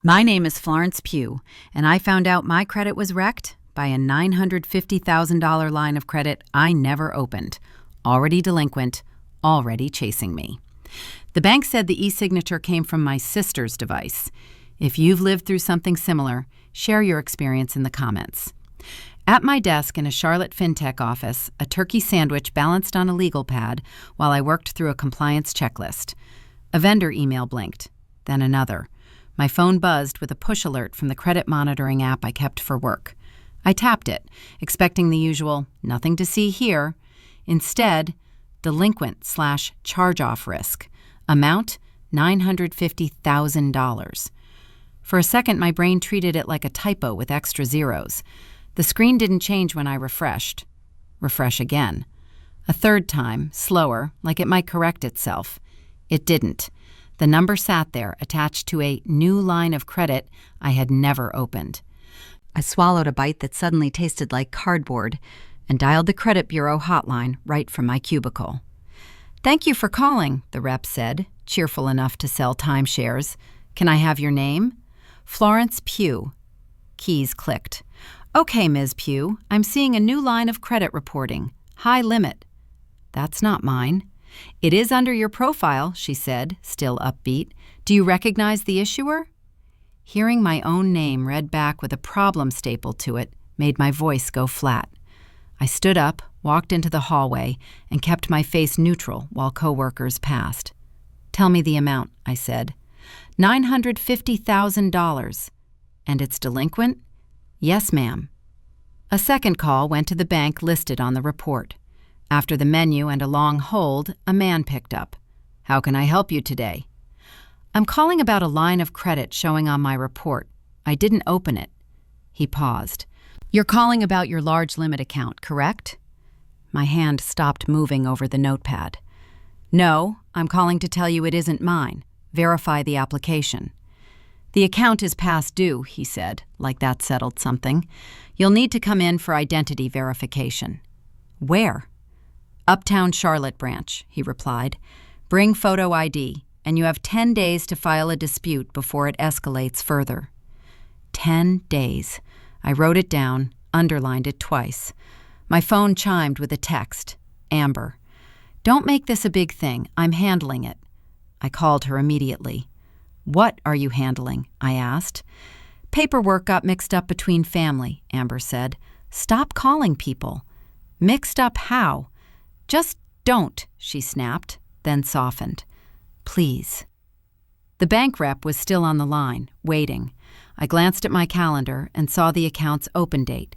My name is Florence Pugh, and I found out my credit was wrecked by a $950,000 line of credit I never opened. Already delinquent, already chasing me. The bank said the e-signature came from my sister's device. If you've lived through something similar, share your experience in the comments. At my desk in a Charlotte fintech office, a turkey sandwich balanced on a legal pad while I worked through a compliance checklist. A vendor email blinked, then another. My phone buzzed with a push alert from the credit monitoring app I kept for work. I tapped it, expecting the usual, nothing to see here. Instead, delinquent/charge-off risk. Amount, $950,000. For a second, my brain treated it like a typo with extra zeros. The screen didn't change when I refreshed. Refresh again. A third time, slower, like it might correct itself. It didn't. The number sat there, attached to a new line of credit I had never opened. I swallowed a bite that suddenly tasted like cardboard and dialed the credit bureau hotline right from my cubicle. "Thank you for calling," the rep said, cheerful enough to sell timeshares. "Can I have your name?" "Florence Pugh." Keys clicked. "Okay, Ms. Pugh, I'm seeing a new line of credit reporting. High limit." "That's not mine." "It is under your profile," she said, still upbeat. "Do you recognize the issuer?" Hearing my own name read back with a problem stapled to it made my voice go flat. I stood up, walked into the hallway, and kept my face neutral while coworkers passed. "Tell me the amount," I said. $950,000. "And it's delinquent?" "Yes, ma'am." A second call went to the bank listed on the report. After the menu and a long hold, a man picked up. "How can I help you today?" "I'm calling about a line of credit showing on my report. I didn't open it." He paused. "You're calling about your large limit account, correct?" My hand stopped moving over the notepad. "No, I'm calling to tell you it isn't mine. Verify the application." "The account is past due," he said, like that settled something. "You'll need to come in for identity verification." "Where?" "Uptown Charlotte branch," he replied. "Bring photo ID, and you have 10 days to file a dispute before it escalates further." 10 days. I wrote it down, underlined it twice. My phone chimed with a text. Amber. "Don't make this a big thing. I'm handling it." I called her immediately. "What are you handling?" I asked. "Paperwork got mixed up between family," Amber said. "Stop calling people." "Mixed up how?" "Just don't," she snapped, then softened. "Please." The bank rep was still on the line, waiting. I glanced at my calendar and saw the account's open date.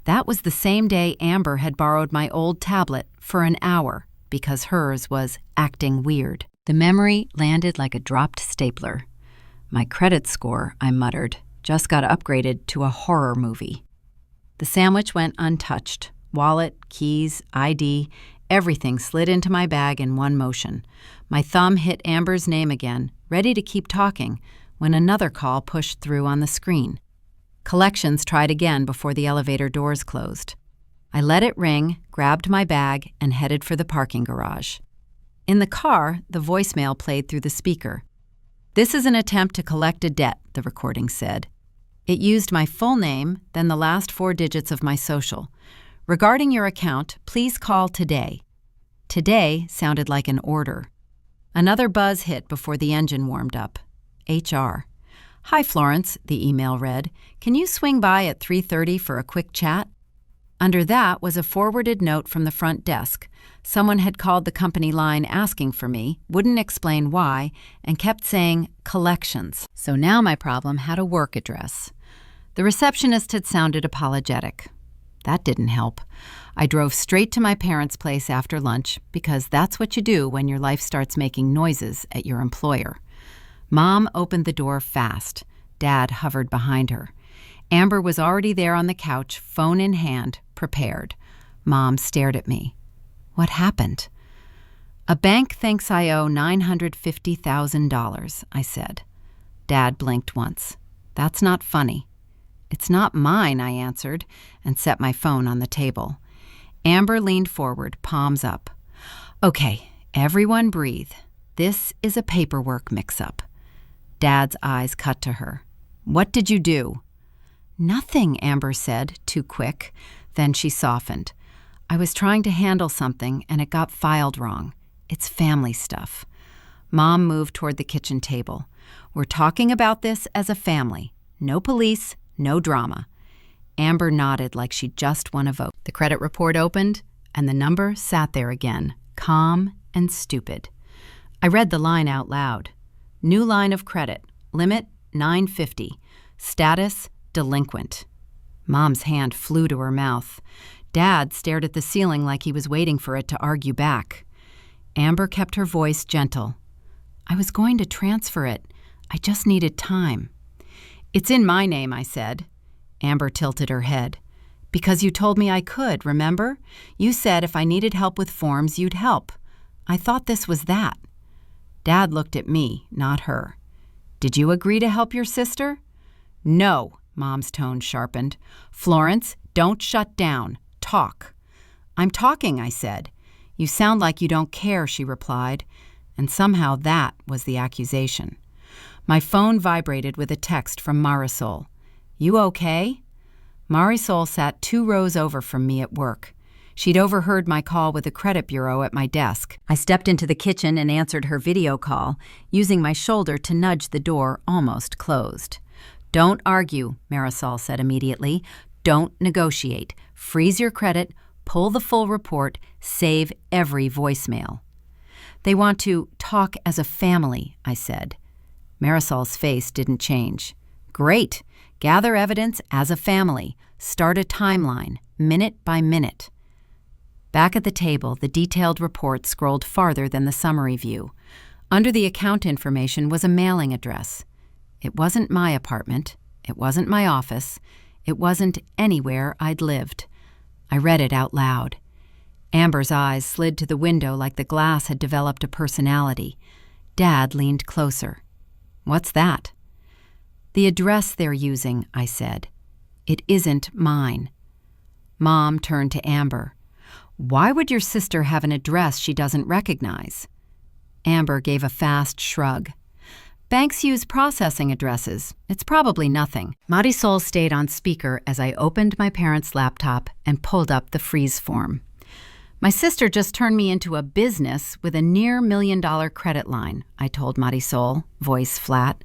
That was the same day Amber had borrowed my old tablet for an hour because hers was acting weird. The memory landed like a dropped stapler. "My credit score," I muttered, "just got upgraded to a horror movie." The sandwich went untouched. Wallet, keys, ID, everything slid into my bag in one motion. My thumb hit Amber's name again, ready to keep talking, when another call pushed through on the screen. Collections tried again before the elevator doors closed. I let it ring, grabbed my bag, and headed for the parking garage. In the car, the voicemail played through the speaker. "This is an attempt to collect a debt," the recording said. It used my full name, then the last 4 digits of my social. "Regarding your account, please call today." Today sounded like an order. Another buzz hit before the engine warmed up. HR. "Hi, Florence," the email read. "Can you swing by at 3:30 for a quick chat?" Under that was a forwarded note from the front desk. Someone had called the company line asking for me, wouldn't explain why, and kept saying collections. So now my problem had a work address. The receptionist had sounded apologetic. That didn't help. I drove straight to my parents' place after lunch because that's what you do when your life starts making noises at your employer. Mom opened the door fast. Dad hovered behind her. Amber was already there on the couch, phone in hand, prepared. Mom stared at me. "What happened?" "A bank thinks I owe $950,000, I said. Dad blinked once. "That's not funny." "It's not mine," I answered, and set my phone on the table. Amber leaned forward, palms up. "Okay, everyone breathe. This is a paperwork mix-up." Dad's eyes cut to her. What did you do?" "Nothing," Amber said, too quick. Then she softened. "I was trying to handle something and it got filed wrong. It's family stuff." Mom moved toward the kitchen table. "We're talking about this as a family. No police, no drama." Amber nodded like she'd just won a vote. The credit report opened, and the number sat there again, calm and stupid. I read the line out loud. "New line of credit. Limit $950. Status delinquent." Mom's hand flew to her mouth. Dad stared at the ceiling like he was waiting for it to argue back. Amber kept her voice gentle. "I was going to transfer it. I just needed time." "It's in my name," I said. Amber tilted her head. "Because you told me I could, remember? You said if I needed help with forms, you'd help. I thought this was that." Dad looked at me, not her. "Did you agree to help your sister?" "No," Mom's tone sharpened. "Florence, don't shut down. Talk." "I'm talking," I said. "You sound like you don't care," she replied. And somehow that was the accusation. My phone vibrated with a text from Marisol. "You okay?" Marisol sat 2 rows over from me at work. She'd overheard my call with the credit bureau at my desk. I stepped into the kitchen and answered her video call, using my shoulder to nudge the door almost closed. "Don't argue," Marisol said immediately. "Don't negotiate. Freeze your credit, pull the full report, save every voicemail." "They want to talk as a family," I said. Marisol's face didn't change. "Great. Gather evidence as a family. Start a timeline, minute by minute." Back at the table, the detailed report scrolled farther than the summary view. Under the account information was a mailing address. It wasn't my apartment. It wasn't my office. It wasn't anywhere I'd lived. I read it out loud. Amber's eyes slid to the window like the glass had developed a personality. Dad leaned closer. "What's that?" "The address they're using," I said. "It isn't mine." Mom turned to Amber. "Why would your sister have an address she doesn't recognize?" Amber gave a fast shrug. "Banks use processing addresses. It's probably nothing." Marisol stayed on speaker as I opened my parents' laptop and pulled up the freeze form. "My sister just turned me into a business with a near $1 million credit line," I told Marisol, voice flat.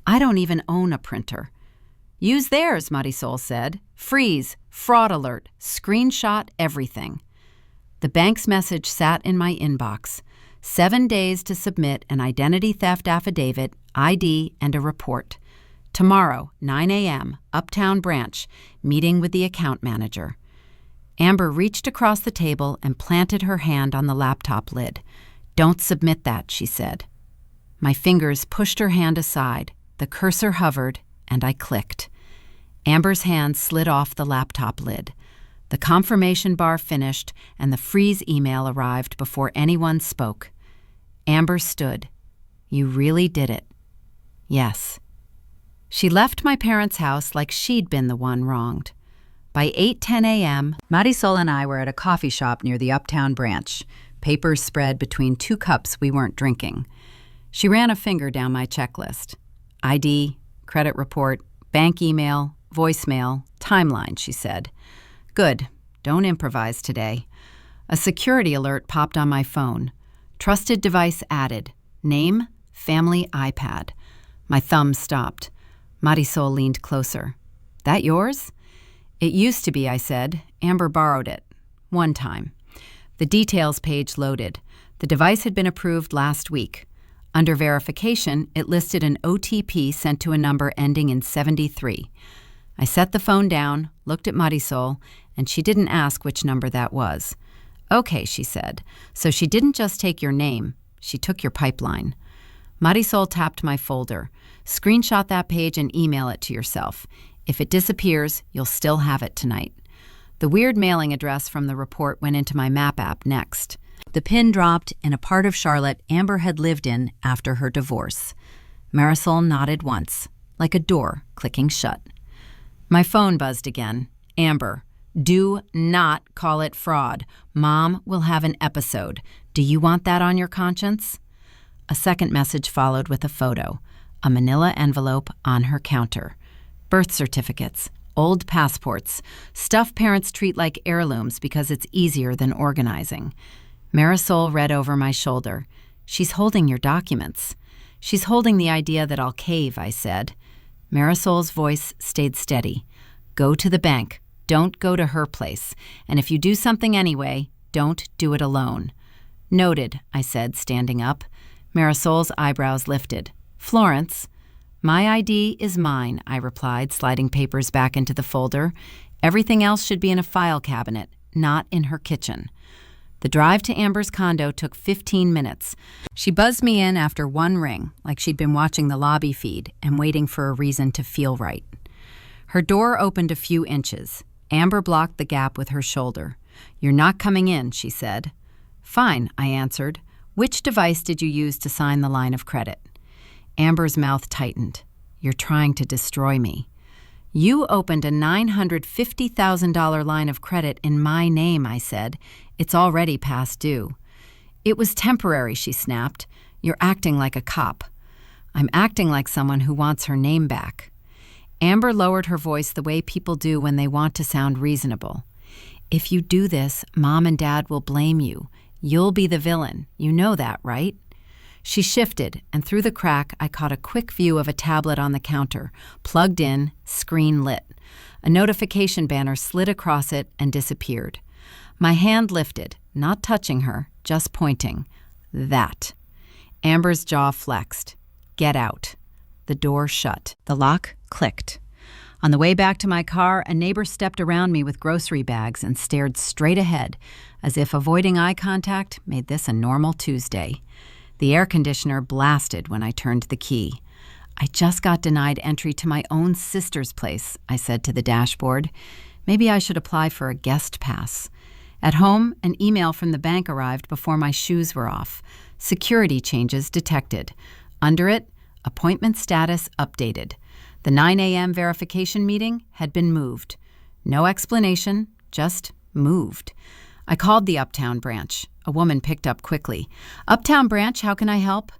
"I don't even own a printer." "Use theirs," Marisol said. "Freeze, fraud alert, screenshot everything." The bank's message sat in my inbox. 7 days to submit an identity theft affidavit, ID, and a report. Tomorrow, 9 a.m., Uptown Branch, meeting with the account manager. Amber reached across the table and planted her hand on the laptop lid. "Don't submit that," she said. My fingers pushed her hand aside. The cursor hovered, and I clicked. Amber's hand slid off the laptop lid. The confirmation bar finished, and the freeze email arrived before anyone spoke. Amber stood. "You really did it." "Yes." She left my parents' house like she'd been the one wronged. By 8:10 a.m., Marisol and I were at a coffee shop near the Uptown Branch, papers spread between 2 cups we weren't drinking. She ran a finger down my checklist. ID, credit report, bank email, voicemail, timeline, she said. "Good. Don't improvise today." A security alert popped on my phone. Trusted device added. Name, family iPad. My thumb stopped. Marisol leaned closer. "That yours?" "It used to be," I said. "Amber borrowed it. One time." The details page loaded. The device had been approved last week. Under verification, it listed an OTP sent to a number ending in 73. I set the phone down, looked at Marisol, and she didn't ask which number that was. "Okay," she said. "So she didn't just take your name. She took your pipeline." Marisol tapped my folder. "Screenshot that page and email it to yourself. If it disappears, you'll still have it tonight." The weird mailing address from the report went into my map app next. The pin dropped in a part of Charlotte Amber had lived in after her divorce. Marisol nodded once, like a door clicking shut. My phone buzzed again. "Amber, do not call it fraud. Mom will have an episode. Do you want that on your conscience?" A second message followed with a photo. a manila envelope on her counter. Birth certificates, old passports, stuff parents treat like heirlooms because it's easier than organizing. Marisol read over my shoulder. "She's holding your documents." "She's holding the idea that I'll cave," I said. Marisol's voice stayed steady. "Go to the bank. Don't go to her place. And if you do something anyway, don't do it alone." "Noted," I said, standing up. Marisol's eyebrows lifted. "Florence." "My ID is mine," I replied, sliding papers back into the folder. "Everything else should be in a file cabinet, not in her kitchen." The drive to Amber's condo took 15 minutes. She buzzed me in after one ring, like she'd been watching the lobby feed and waiting for a reason to feel right. Her door opened a few inches. Amber blocked the gap with her shoulder. "You're not coming in," she said. "Fine," I answered. "Which device did you use to sign the line of credit?" Amber's mouth tightened. "You're trying to destroy me." "You opened a $950,000 line of credit in my name," I said. "It's already past due." "It was temporary," she snapped. "You're acting like a cop." "I'm acting like someone who wants her name back." Amber lowered her voice the way people do when they want to sound reasonable. "If you do this, Mom and Dad will blame you. You'll be the villain. You know that, right?" She shifted, and through the crack, I caught a quick view of a tablet on the counter, plugged in, screen lit. A notification banner slid across it and disappeared. My hand lifted, not touching her, just pointing. That. Amber's jaw flexed. "Get out." The door shut. The lock clicked. On the way back to my car, a neighbor stepped around me with grocery bags and stared straight ahead, as if avoiding eye contact made this a normal Tuesday. The air conditioner blasted when I turned the key. "I just got denied entry to my own sister's place," I said to the dashboard. "Maybe I should apply for a guest pass." At home, an email from the bank arrived before my shoes were off. Security changes detected. Under it, appointment status updated. The 9 a.m. verification meeting had been moved. No explanation, just moved. I called the Uptown branch. A woman picked up quickly. "Uptown branch, how can I help?"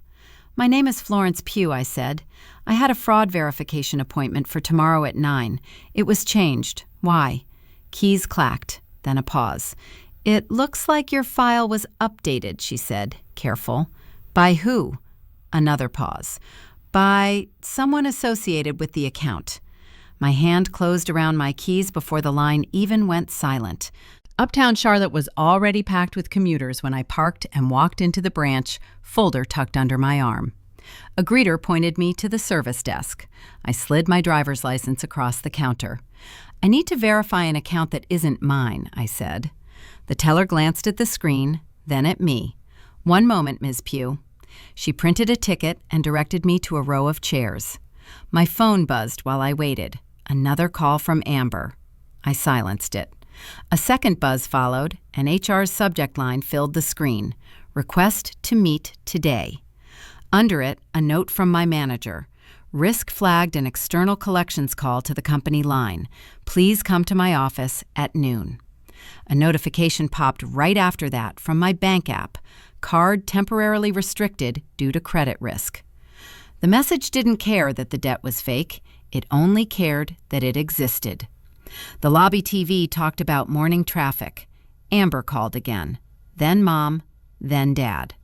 "My name is Florence Pugh," I said. "I had a fraud verification appointment for tomorrow at 9. It was changed. Why?" Keys clacked, then a pause. "It looks like your file was updated," she said, careful. "By who?" Another pause. "By someone associated with the account." My hand closed around my keys before the line even went silent. Uptown Charlotte was already packed with commuters when I parked and walked into the branch, folder tucked under my arm. A greeter pointed me to the service desk. I slid my driver's license across the counter. "I need to verify an account that isn't mine," I said. The teller glanced at the screen, then at me. "One moment, Ms. Pugh." She printed a ticket and directed me to a row of chairs. My phone buzzed while I waited. Another call from Amber. I silenced it. A second buzz followed, and HR's subject line filled the screen. "Request to meet today." Under it, a note from my manager. "Risk flagged an external collections call to the company line. Please come to my office at noon." A notification popped right after that from my bank app. "Card temporarily restricted due to credit risk." The message didn't care that the debt was fake. It only cared that it existed. The lobby TV talked about morning traffic. Amber called again. Then Mom, then Dad.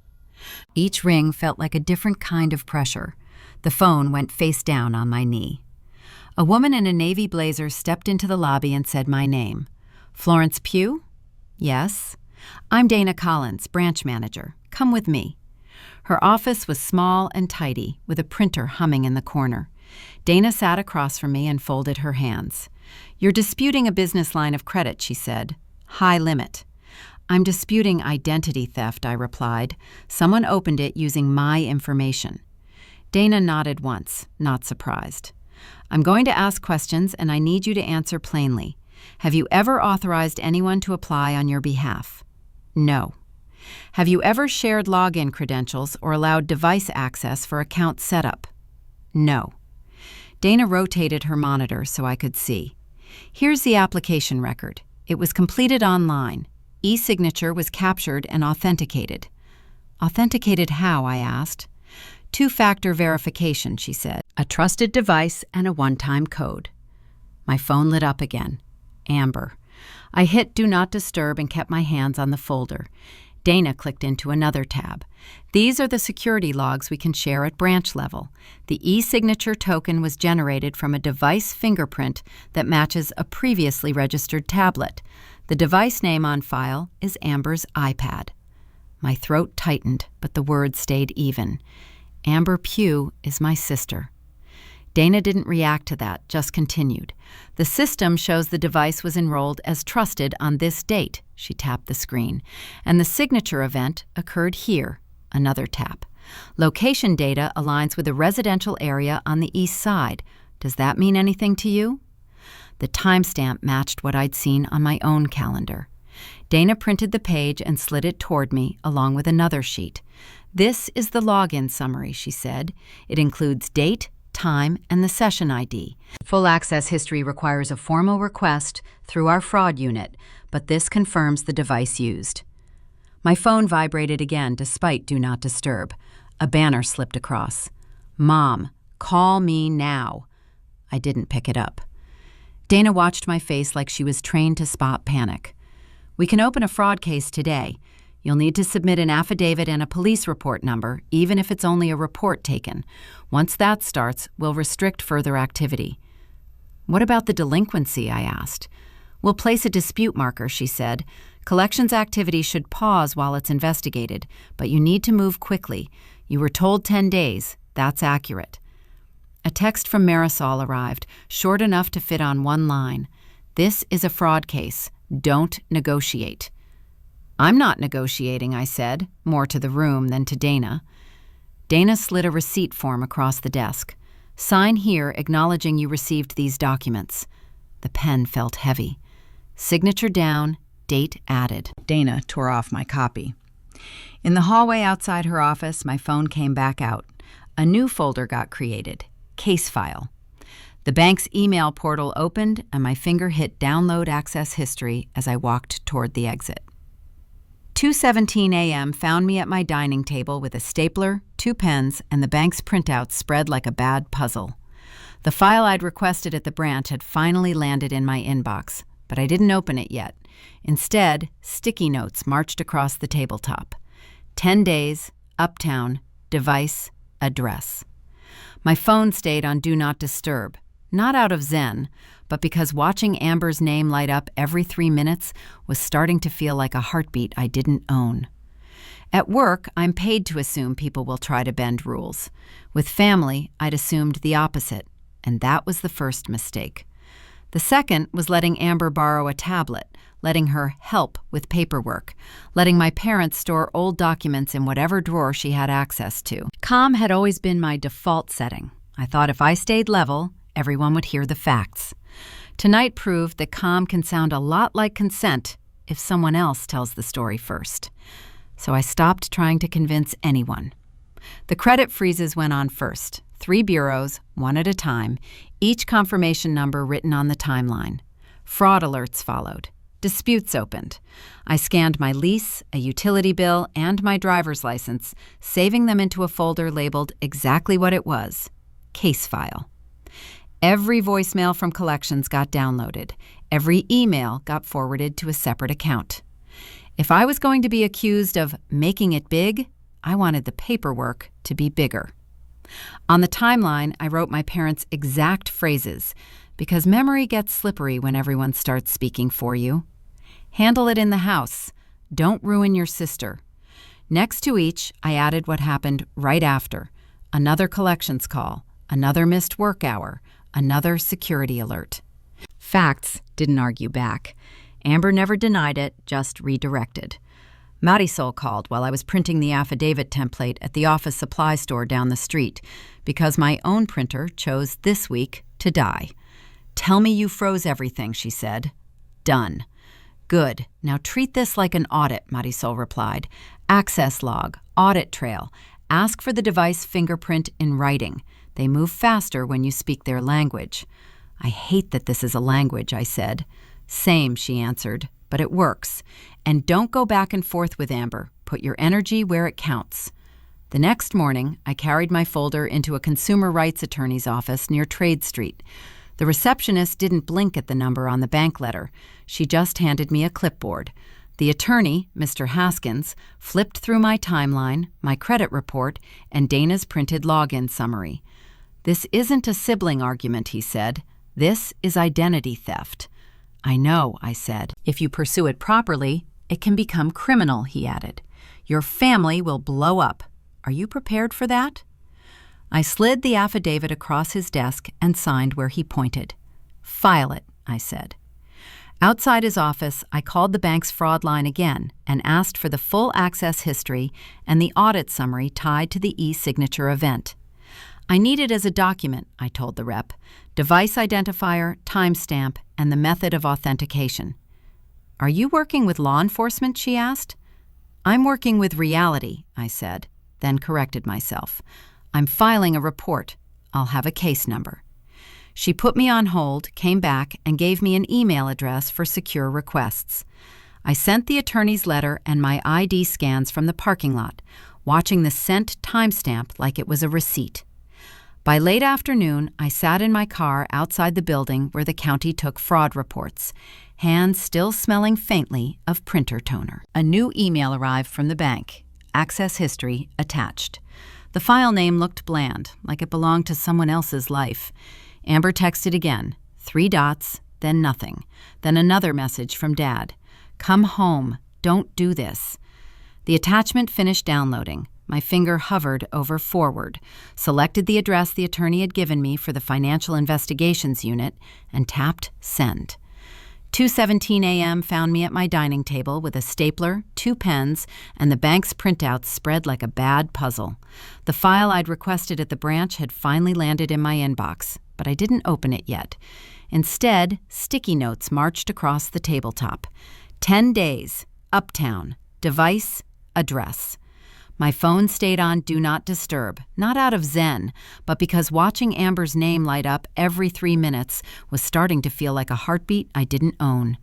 Each ring felt like a different kind of pressure. The phone went face down on my knee. A woman in a navy blazer stepped into the lobby and said my name. "Florence Pugh?" "Yes." "I'm Dana Collins, branch manager. Come with me." Her office was small and tidy, with a printer humming in the corner. Dana sat across from me and folded her hands. "You're disputing a business line of credit," she said. "High limit." "I'm disputing identity theft," I replied. "Someone opened it using my information." Dana nodded once, not surprised. "I'm going to ask questions, and I need you to answer plainly. Have you ever authorized anyone to apply on your behalf?" "No." "Have you ever shared login credentials or allowed device access for account setup?" "No." Dana rotated her monitor so I could see. "Here's the application record. It was completed online. E-signature was captured and authenticated." "Authenticated how?" I asked. Two-factor verification, she said. A trusted device and a one-time code. My phone lit up again. Amber. I hit Do Not Disturb and kept my hands on the folder. Dana clicked into another tab. These are the security logs we can share at branch level. The e-signature token was generated from a device fingerprint that matches a previously registered tablet. The device name on file is Amber's iPad. My throat tightened, but the words stayed even. Amber Pugh is my sister. Dana didn't react to that, just continued. The system shows the device was enrolled as trusted on this date. She tapped the screen. And the signature event occurred here. Another tap. Location data aligns with a residential area on the east side. Does that mean anything to you? The timestamp matched what I'd seen on my own calendar. Dana printed the page and slid it toward me, along with another sheet. This is the login summary, she said. It includes date, time, and the session ID. Full access history requires a formal request through our fraud unit, but this confirms the device used. My phone vibrated again despite Do Not Disturb. A banner slipped across. Mom, call me now. I didn't pick it up. Dana watched my face like she was trained to spot panic. We can open a fraud case today. You'll need to submit an affidavit and a police report number, even if it's only a report taken. Once that starts, we'll restrict further activity. What about the delinquency? I asked. We'll place a dispute marker, she said. Collections activity should pause while it's investigated, but you need to move quickly. You were told 10 days. That's accurate. A text from Marisol arrived, short enough to fit on one line. This is a fraud case. Don't negotiate. I'm not negotiating, I said, more to the room than to Dana. Dana slid a receipt form across the desk. Sign here acknowledging you received these documents. The pen felt heavy. Signature down, date added. Dana tore off my copy. In the hallway outside her office, my phone came back out. A new folder got created. Case file. The bank's email portal opened, and my finger hit Download Access History as I walked toward the exit. 2:17 a.m. found me at my dining table with a stapler, 2 pens, and the bank's printouts spread like a bad puzzle. The file I'd requested at the branch had finally landed in my inbox, but I didn't open it yet. Instead, sticky notes marched across the tabletop. 10 days, Uptown, device, address. My phone stayed on Do Not Disturb, not out of zen, but because watching Amber's name light up every 3 minutes was starting to feel like a heartbeat I didn't own. At work, I'm paid to assume people will try to bend rules. With family, I'd assumed the opposite, and that was the first mistake. The second was letting Amber borrow a tablet, letting her help with paperwork, letting my parents store old documents in whatever drawer she had access to. Calm had always been my default setting. I thought if I stayed level, everyone would hear the facts. Tonight proved that calm can sound a lot like consent if someone else tells the story first. So I stopped trying to convince anyone. The credit freezes went on first. 3 bureaus, one at a time, each confirmation number written on the timeline. Fraud alerts followed. Disputes opened. I scanned my lease, a utility bill, and my driver's license, saving them into a folder labeled exactly what it was: case file. Every voicemail from collections got downloaded. Every email got forwarded to a separate account. If I was going to be accused of making it big, I wanted the paperwork to be bigger. On the timeline, I wrote my parents' exact phrases, because memory gets slippery when everyone starts speaking for you. Handle it in the house. Don't ruin your sister. Next to each, I added what happened right after. Another collections call, another missed work hour, another security alert. Facts didn't argue back. Amber never denied it, just redirected. Marisol called while I was printing the affidavit template at the office supply store down the street because my own printer chose this week to die. "Tell me you froze everything," she said. "Done." "Good. Now treat this like an audit," Marisol replied. "Access log, audit trail. Ask for the device fingerprint in writing. They move faster when you speak their language." "I hate that this is a language," I said. "Same," she answered, "but it works. And don't go back and forth with Amber. Put your energy where it counts." The next morning, I carried my folder into a consumer rights attorney's office near Trade Street. The receptionist didn't blink at the number on the bank letter. She just handed me a clipboard. The attorney, Mr. Haskins, flipped through my timeline, my credit report, and Dana's printed login summary. "This isn't a sibling argument," he said. "This is identity theft." "I know," I said. "If you pursue it properly, it can become criminal," he added. "Your family will blow up. Are you prepared for that?" I slid the affidavit across his desk and signed where he pointed. "File it," I said. Outside his office, I called the bank's fraud line again and asked for the full access history and the audit summary tied to the e-signature event. "I need it as a document," I told the rep. "Device identifier, timestamp, and the method of authentication." "Are you working with law enforcement?" she asked. "I'm working with reality," I said, then corrected myself. "I'm filing a report. I'll have a case number." She put me on hold, came back, and gave me an email address for secure requests. I sent the attorney's letter and my ID scans from the parking lot, watching the sent timestamp like it was a receipt. By late afternoon, I sat in my car outside the building where the county took fraud reports, hands still smelling faintly of printer toner. A new email arrived from the bank. Access history attached. The file name looked bland, like it belonged to someone else's life. Amber texted again, 3 dots, then nothing, then another message from Dad. "Come home. Don't do this." The attachment finished downloading. My finger hovered over forward, selected the address the attorney had given me for the Financial Investigations Unit, and tapped send. 2:17 a.m. found me at my dining table with a stapler, 2 pens, and the bank's printouts spread like a bad puzzle. The file I'd requested at the branch had finally landed in my inbox, but I didn't open it yet. Instead, sticky notes marched across the tabletop. 10 days, Uptown, device, address. My phone stayed on Do Not Disturb, not out of zen, but because watching Amber's name light up every 3 minutes was starting to feel like a heartbeat I didn't own.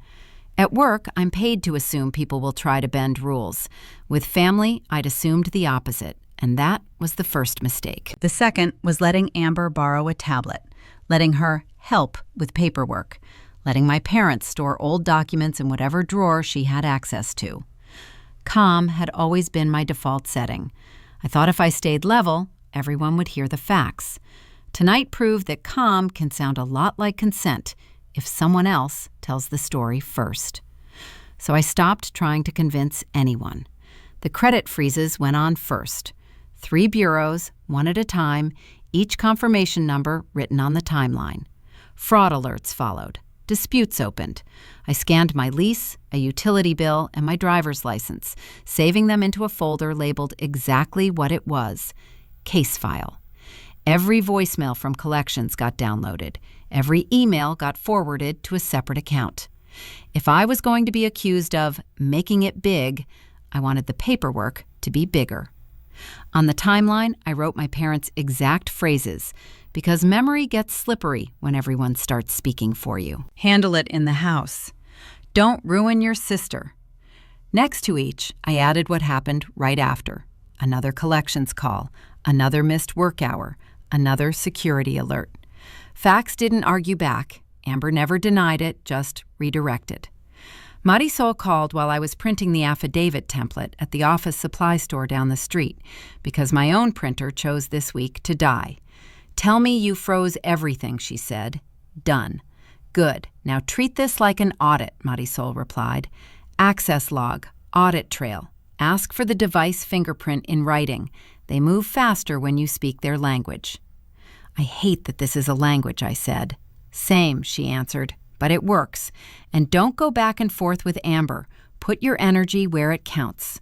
At work, I'm paid to assume people will try to bend rules. With family, I'd assumed the opposite, and that was the first mistake. The second was letting Amber borrow a tablet, letting her help with paperwork, letting my parents store old documents in whatever drawer she had access to. Calm had always been my default setting. I thought if I stayed level, everyone would hear the facts. Tonight proved that calm can sound a lot like consent if someone else tells the story first. So I stopped trying to convince anyone. The credit freezes went on first. 3 bureaus, 1 at a time, each confirmation number written on the timeline. Fraud alerts followed. Disputes opened. I scanned my lease, a utility bill, and my driver's license, saving them into a folder labeled exactly what it was: case file. Every voicemail from collections got downloaded. Every email got forwarded to a separate account. If I was going to be accused of making it big, I wanted the paperwork to be bigger. On the timeline, I wrote my parents' exact phrases, because memory gets slippery when everyone starts speaking for you. Handle it in the house. Don't ruin your sister. Next to each, I added what happened right after. Another collections call, another missed work hour, another security alert. Facts didn't argue back. Amber never denied it, just redirected. Marisol called while I was printing the affidavit template at the office supply store down the street, because my own printer chose this week to die. "Tell me you froze everything," she said. "Done." "Good. Now treat this like an audit," Marisol replied. "Access log, audit trail. Ask for the device fingerprint in writing. They move faster when you speak their language." "I hate that this is a language," I said. "Same," she answered, "but it works. And don't go back and forth with Amber. Put your energy where it counts."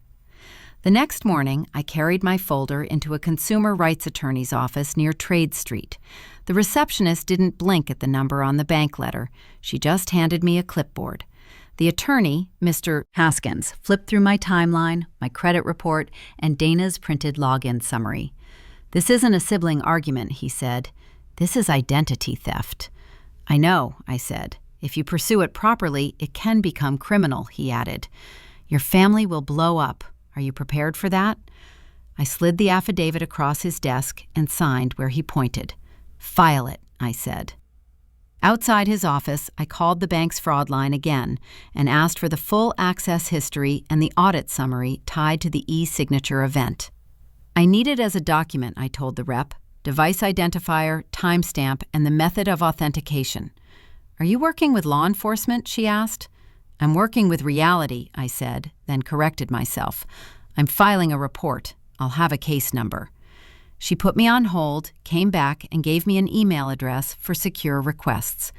The next morning, I carried my folder into a consumer rights attorney's office near Trade Street. The receptionist didn't blink at the number on the bank letter. She just handed me a clipboard. The attorney, Mr. Haskins, flipped through my timeline, my credit report, and Dana's printed login summary. "This isn't a sibling argument," he said. "This is identity theft." "I know," I said. "If you pursue it properly, it can become criminal," he added. "Your family will blow up. Are you prepared for that?" I slid the affidavit across his desk and signed where he pointed. "File it," I said. Outside his office, I called the bank's fraud line again and asked for the full access history and the audit summary tied to the e-signature event. I need it as a document, I told the rep. Device identifier, timestamp, and the method of authentication. "Are you working with law enforcement?" she asked. "I'm working with reality," I said, then corrected myself. "I'm filing a report. I'll have a case number." She put me on hold, came back, and gave me an email address for secure requests.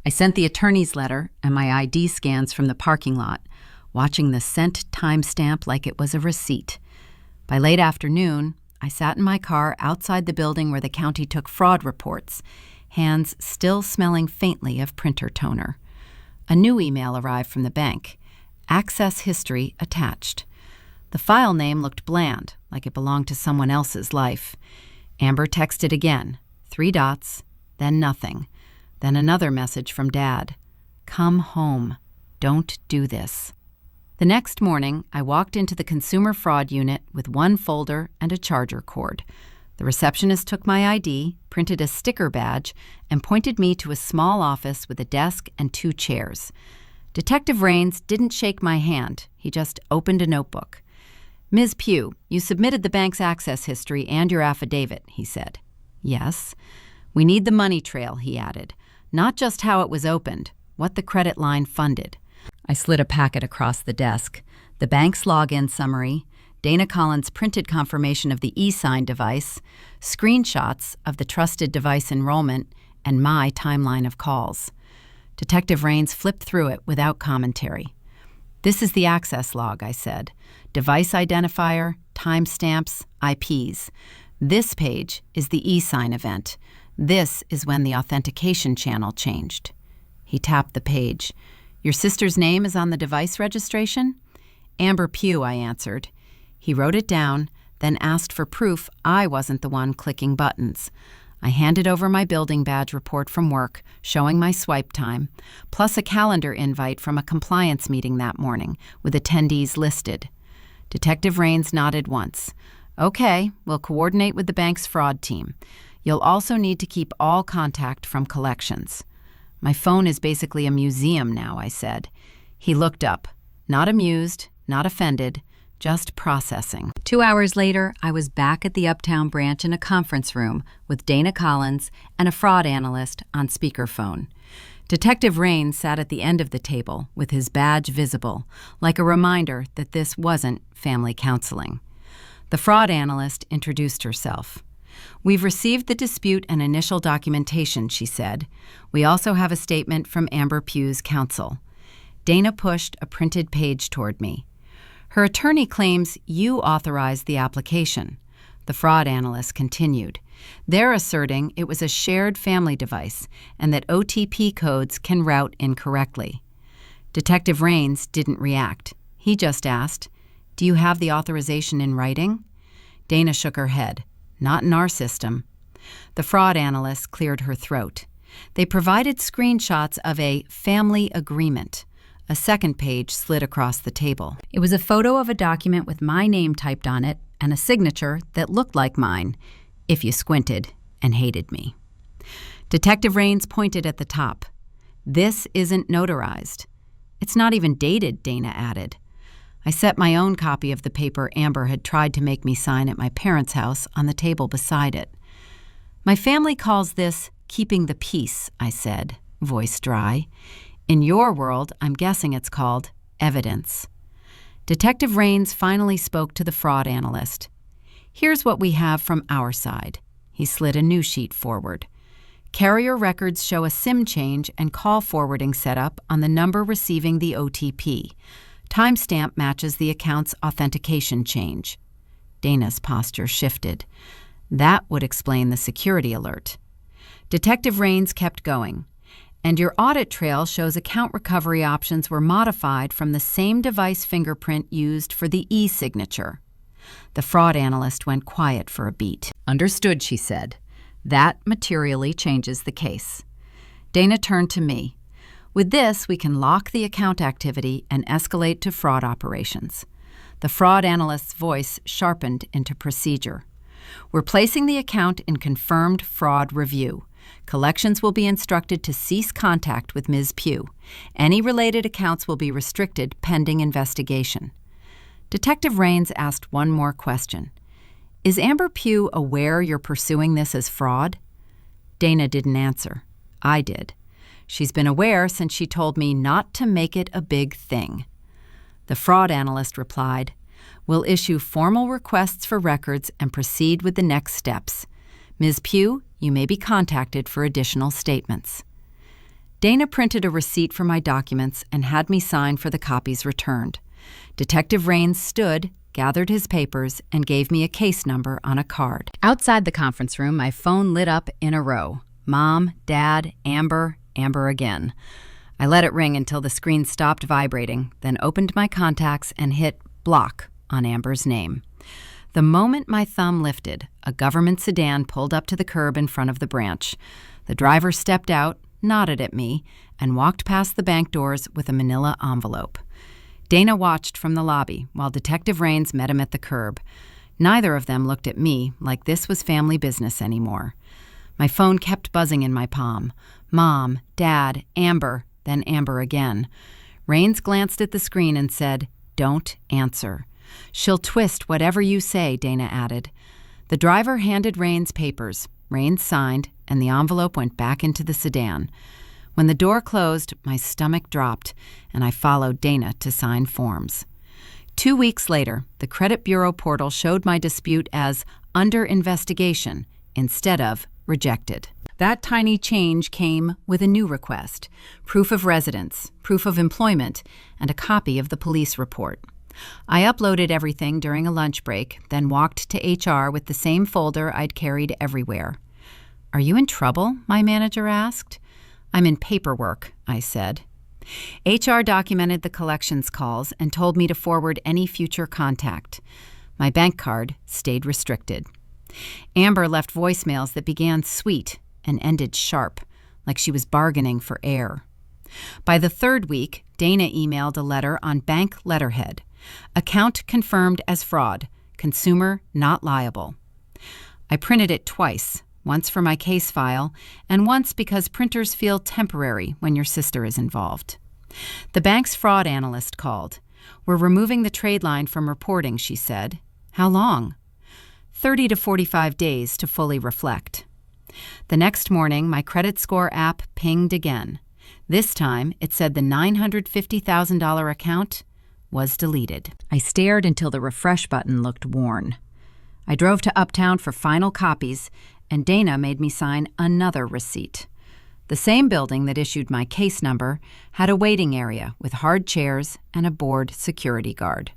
I sent the attorney's letter and my ID scans from the parking lot, watching the sent timestamp like it was a receipt. By late afternoon, I sat in my car outside the building where the county took fraud reports, hands still smelling faintly of printer toner. A new email arrived from the bank. Access history attached. The file name looked bland, like it belonged to someone else's life. Amber texted again, 3 dots, then nothing, then another message from Dad. "Come home. Don't do this." The next morning, I walked into the consumer fraud unit with one folder and a charger cord. The receptionist took my ID, printed a sticker badge, and pointed me to a small office with a desk and 2 chairs. Detective Rains didn't shake my hand. He just opened a notebook. "Ms. Pugh, you submitted the bank's access history and your affidavit," he said. "Yes." "We need the money trail," he added. "Not just how it was opened, what the credit line funded." I slid a packet across the desk. The bank's login summary, Dana Collins' printed confirmation of the e-sign device, screenshots of the trusted device enrollment, and my timeline of calls. Detective Rains flipped through it without commentary. "This is the access log," I said. "Device identifier, timestamps, IPs. This page is the e-sign event. This is when the authentication channel changed." He tapped the page. "Your sister's name is on the device registration?" "Amber Pugh," I answered. He wrote it down, then asked for proof I wasn't the one clicking buttons. I handed over my building badge report from work, showing my swipe time, plus a calendar invite from a compliance meeting that morning, with attendees listed. Detective Rains nodded once. "Okay, we'll coordinate with the bank's fraud team. You'll also need to keep all contact from collections." "My phone is basically a museum now," I said. He looked up, not amused, not offended, just processing. 2 hours later, I was back at the Uptown branch in a conference room with Dana Collins and a fraud analyst on speakerphone. Detective Rains sat at the end of the table with his badge visible, like a reminder that this wasn't family counseling. The fraud analyst introduced herself. "We've received the dispute and initial documentation," she said. "We also have a statement from Amber Pugh's counsel." Dana pushed a printed page toward me. "Her attorney claims you authorized the application." The fraud analyst continued. "They're asserting it was a shared family device and that OTP codes can route incorrectly." Detective Rains didn't react. He just asked, "Do you have the authorization in writing?" Dana shook her head. "Not in our system." The fraud analyst cleared her throat. "They provided screenshots of a family agreement." A second page slid across the table. It was a photo of a document with my name typed on it and a signature that looked like mine, if you squinted and hated me. Detective Rains pointed at the top. "This isn't notarized." "It's not even dated," Dana added. I set my own copy of the paper Amber had tried to make me sign at my parents' house on the table beside it. "My family calls this keeping the peace," I said, voice dry. "In your world, I'm guessing it's called evidence." Detective Rains finally spoke to the fraud analyst. "Here's what we have from our side." He slid a new sheet forward. "Carrier records show a SIM change and call forwarding setup on the number receiving the OTP. Timestamp matches the account's authentication change." Dana's posture shifted. That would explain the security alert. Detective Rains kept going. "And your audit trail shows account recovery options were modified from the same device fingerprint used for the e-signature." The fraud analyst went quiet for a beat. "Understood," she said. "That materially changes the case." Dana turned to me. "With this, we can lock the account activity and escalate to fraud operations." The fraud analyst's voice sharpened into procedure. We're placing the account in confirmed fraud review. Collections will be instructed to cease contact with Ms. Pugh. Any related accounts will be restricted pending investigation. Detective Rains asked one more question. Is Amber Pugh aware you're pursuing this as fraud? Dana didn't answer. I did. She's been aware since she told me not to make it a big thing. The fraud analyst replied, "We'll issue formal requests for records and proceed with the next steps. Ms. Pugh, you may be contacted for additional statements." Dana printed a receipt for my documents and had me sign for the copies returned. Detective Rains stood, gathered his papers, and gave me a case number on a card. Outside the conference room, my phone lit up in a row. Mom, Dad, Amber, Amber again. I let it ring until the screen stopped vibrating, then opened my contacts and hit block on Amber's name. The moment my thumb lifted, a government sedan pulled up to the curb in front of the branch. The driver stepped out, nodded at me, and walked past the bank doors with a manila envelope. Dana watched from the lobby while Detective Rains met him at the curb. Neither of them looked at me like this was family business anymore. My phone kept buzzing in my palm. Mom, Dad, Amber, then Amber again. Rains glanced at the screen and said, "Don't answer." "She'll twist whatever you say," Dana added. The driver handed Rains papers. Rains signed, and the envelope went back into the sedan. When the door closed, my stomach dropped, and I followed Dana to sign forms. 2 weeks later, the credit bureau portal showed my dispute as under investigation instead of rejected. That tiny change came with a new request: proof of residence, proof of employment, and a copy of the police report. I uploaded everything during a lunch break, then walked to HR with the same folder I'd carried everywhere. "Are you in trouble?" my manager asked. "I'm in paperwork," I said. HR documented the collections calls and told me to forward any future contact. My bank card stayed restricted. Amber left voicemails that began sweet and ended sharp, like she was bargaining for air. By the third week, Dana emailed a letter on bank letterhead. Account confirmed as fraud. Consumer not liable. I printed it twice, once for my case file, and once because printers feel temporary when your sister is involved. The bank's fraud analyst called. "We're removing the trade line from reporting," she said. "How long?" 30 to 45 days to fully reflect. The next morning, my credit score app pinged again. This time, it said the $950,000 account was deleted. I stared until the refresh button looked worn. I drove to Uptown for final copies, and Dana made me sign another receipt. The same building that issued my case number had a waiting area with hard chairs and a bored security guard.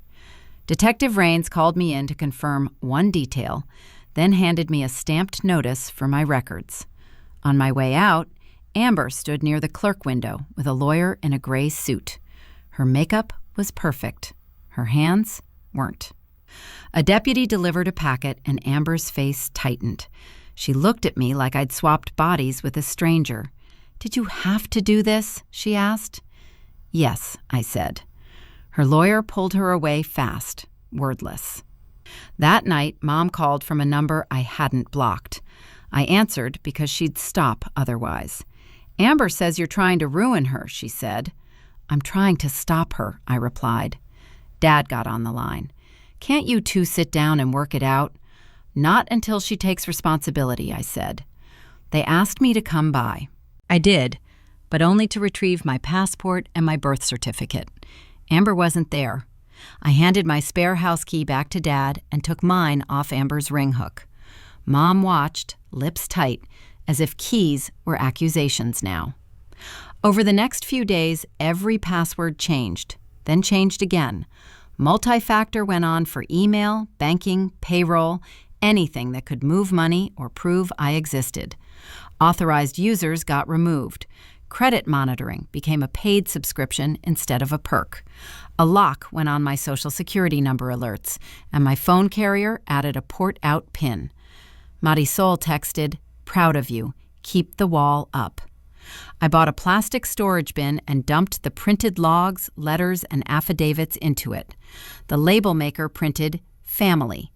Detective Rains called me in to confirm one detail, then handed me a stamped notice for my records. On my way out, Amber stood near the clerk window with a lawyer in a gray suit. Her makeup was perfect. Her hands weren't. A deputy delivered a packet, and Amber's face tightened. She looked at me like I'd swapped bodies with a stranger. "Did you have to do this?" she asked. "Yes," I said. Her lawyer pulled her away fast, wordless. That night, Mom called from a number I hadn't blocked. I answered because she'd stop otherwise. "Amber says you're trying to ruin her," she said. "I'm trying to stop her," I replied. Dad got on the line. "Can't you two sit down and work it out?" "Not until she takes responsibility," I said. They asked me to come by. I did, but only to retrieve my passport and my birth certificate. Amber wasn't there. I handed my spare house key back to Dad and took mine off Amber's ring hook. Mom watched, lips tight, as if keys were accusations now. Over the next few days, every password changed, then changed again. Multi-factor went on for email, banking, payroll, anything that could move money or prove I existed. Authorized users got removed. Credit monitoring became a paid subscription instead of a perk. A lock went on my Social Security number alerts, and my phone carrier added a port-out pin. Marisol texted, "Proud of you. Keep the wall up." I bought a plastic storage bin and dumped the printed logs, letters, and affidavits into it. The label maker printed family.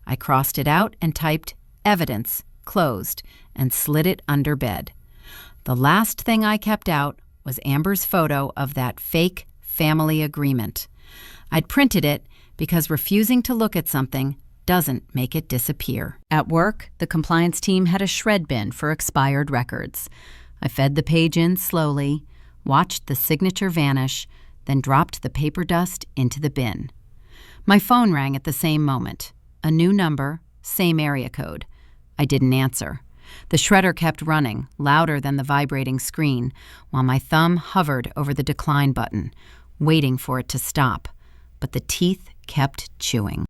I crossed it out and typed evidence, closed, and slid it under bed. The last thing I kept out was Amber's photo of that fake family agreement. I'd printed it because refusing to look at something doesn't make it disappear. At work, the compliance team had a shred bin for expired records. I fed the page in slowly, watched the signature vanish, then dropped the paper dust into the bin. My phone rang at the same moment. A new number, same area code. I didn't answer. The shredder kept running, louder than the vibrating screen, while my thumb hovered over the decline button, waiting for it to stop. But the teeth kept chewing.